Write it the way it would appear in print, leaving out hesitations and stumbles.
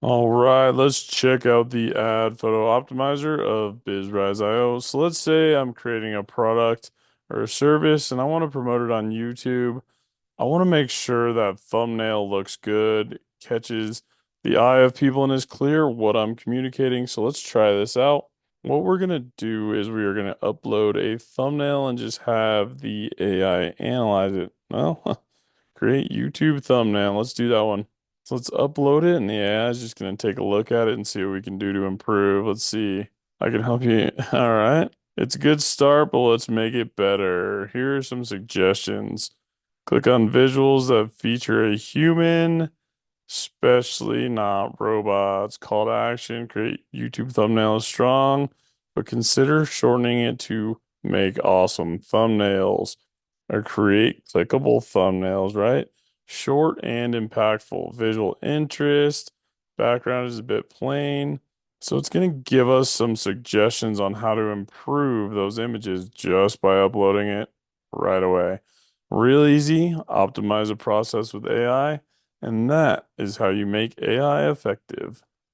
All right, let's check out the ad photo optimizer of BizRise.io. So let's say I'm creating a product or a service and I want to promote it on YouTube. I want to make sure that thumbnail looks good, catches the eye of people, and is clear what I'm communicating. So let's try this out. What we're going to do is we are going to upload a thumbnail and just have the AI analyze it. Well, create YouTube thumbnail. Let's do that one. So let's upload it, and the AI is just going to take a look at it and see what we can do to improve. Let's see. I can help you. All right. It's a good start, but let's make it better. Here are some suggestions. Click on visuals that feature a human, especially not robots. Call to action, create YouTube thumbnails strong, but consider shortening it to make awesome thumbnails or create clickable thumbnails, right? Short and impactful. Visual interest. Background is a bit plain. So it's going to give us some suggestions on how to improve those images just by uploading it right away. Real easy. Optimize a process with AI. And that is how you make AI effective.